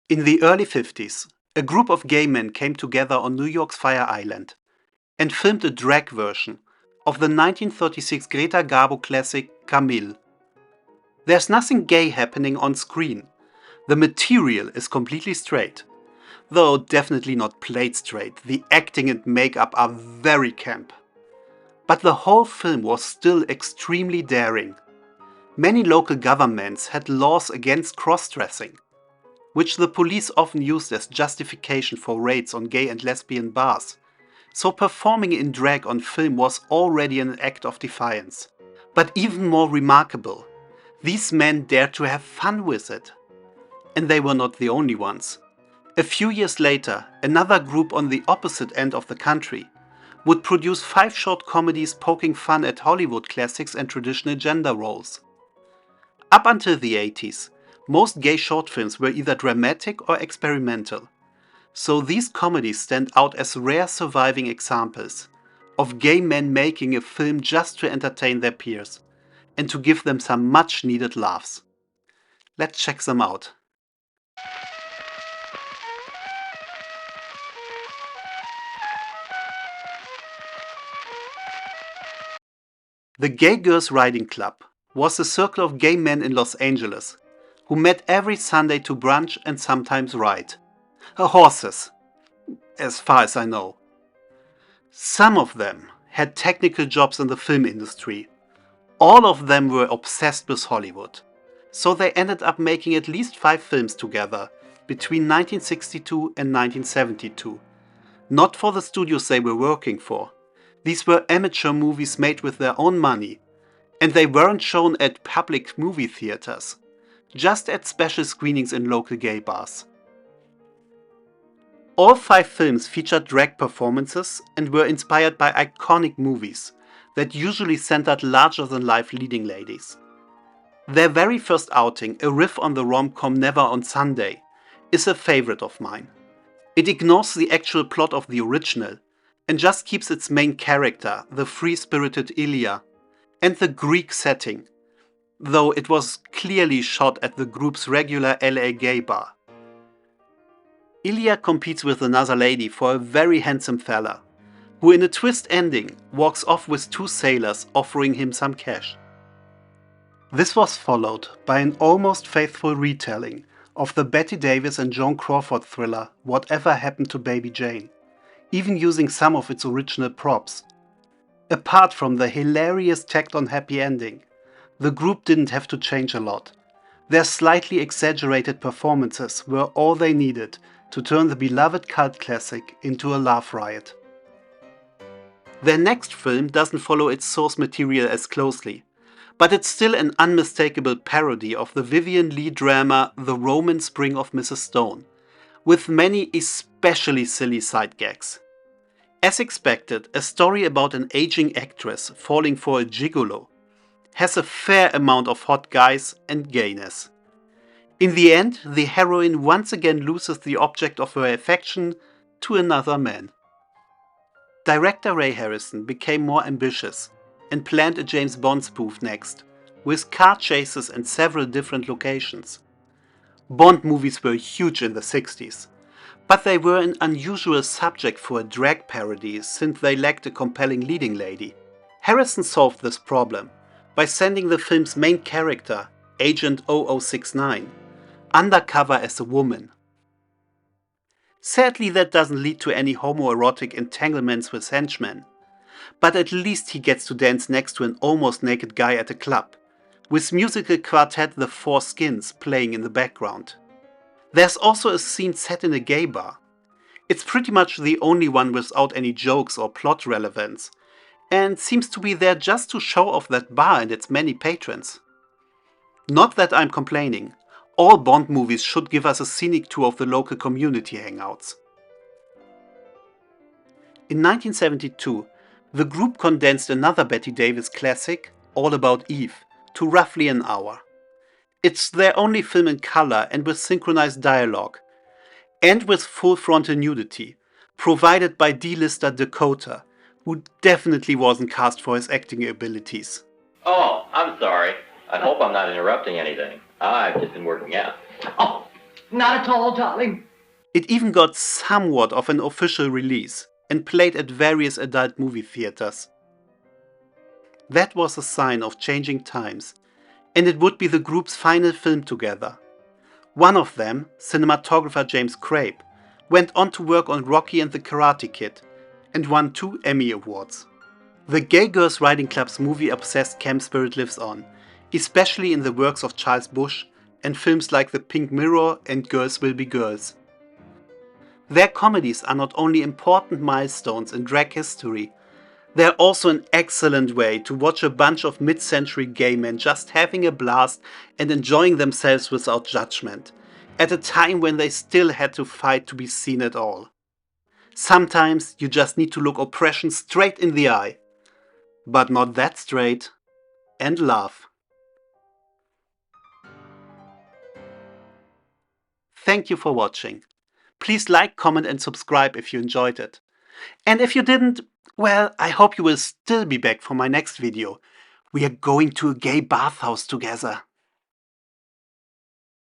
In the early 50s, a group of gay men came together on New York's Fire Island and filmed a drag version of the 1936 Greta Garbo classic Camille. There's nothing gay happening on screen. The material is completely straight. Though definitely not played straight, the acting and makeup are very camp. But the whole film was still extremely daring. Many local governments had laws against cross-dressing, which the police often used as justification for raids on gay and lesbian bars. So performing in drag on film was already an act of defiance. But even more remarkable, these men dared to have fun with it. And they were not the only ones. A few years later, another group on the opposite end of the country would produce 5 short comedies poking fun at Hollywood classics and traditional gender roles. Up until the 80s, most gay short films were either dramatic or experimental. So these comedies stand out as rare surviving examples of gay men making a film just to entertain their peers and to give them some much needed laughs. Let's check them out. The Gay Girls Riding Club was a circle of gay men in Los Angeles who met every Sunday to brunch and sometimes ride. Horses, as far as I know. Some of them had technical jobs in the film industry. All of them were obsessed with Hollywood. So they ended up making at least 5 films together between 1962 and 1972. Not for the studios they were working for. These were amateur movies made with their own money, and they weren't shown at public movie theaters, just at special screenings in local gay bars. All 5 films featured drag performances and were inspired by iconic movies that usually centered larger-than-life leading ladies. Their very first outing, a riff on the rom-com Never on Sunday, is a favorite of mine. It ignores the actual plot of the original and just keeps its main character, the free-spirited Ilya, and the Greek setting, though it was clearly shot at the group's regular LA gay bar. Ilya competes with another lady for a very handsome fella, who in a twist ending walks off with 2 sailors offering him some cash. This was followed by an almost faithful retelling of the Bette Davis and Joan Crawford thriller Whatever Happened to Baby Jane, even using some of its original props. Apart from the hilarious tacked-on happy ending, the group didn't have to change a lot. Their slightly exaggerated performances were all they needed to turn the beloved cult classic into a laugh riot. Their next film doesn't follow its source material as closely, but it's still an unmistakable parody of the Vivien Leigh drama The Roman Spring of Mrs. Stone, with many especially silly side gags. As expected, a story about an aging actress falling for a gigolo has a fair amount of hot guys and gayness. In the end, the heroine once again loses the object of her affection to another man. Director Ray Harrison became more ambitious and planned a James Bond spoof next, with car chases in several different locations. Bond movies were huge in the 60s, but they were an unusual subject for a drag parody since they lacked a compelling leading lady. Harrison solved this problem by sending the film's main character, Agent 0069, undercover as a woman. Sadly, that doesn't lead to any homoerotic entanglements with henchmen, but at least he gets to dance next to an almost naked guy at a club, with musical quartet The Four Skins playing in the background. There's also a scene set in a gay bar. It's pretty much the only one without any jokes or plot relevance, and seems to be there just to show off that bar and its many patrons. Not that I'm complaining. All Bond movies should give us a scenic tour of the local community hangouts. In 1972, the group condensed another Bette Davis classic, All About Eve, to roughly an hour. It's their only film in color and with synchronized dialogue, and with full frontal nudity, provided by D-lister Dakota, who definitely wasn't cast for his acting abilities. Oh, I'm sorry. I hope I'm not interrupting anything. I've just been working out. Oh, Not at all, darling. It even got somewhat of an official release and played at various adult movie theaters. That was a sign of changing times, and it would be the group's final film together. One of them, cinematographer James Crape, went on to work on Rocky and the Karate Kid and won 2 Emmy Awards. The Gay Girls Writing Club's movie-obsessed camp spirit lives on, especially in the works of Charles Busch and films like The Pink Mirror and Girls Will Be Girls. Their comedies are not only important milestones in drag history, they're also an excellent way to watch a bunch of mid-century gay men just having a blast and enjoying themselves without judgment, at a time when they still had to fight to be seen at all. Sometimes you just need to look oppression straight in the eye, but not that straight, and laugh. Thank you for watching. Please like, comment and subscribe if you enjoyed it. And if you didn't, well, I hope you will still be back for my next video. We are going to a gay bathhouse together.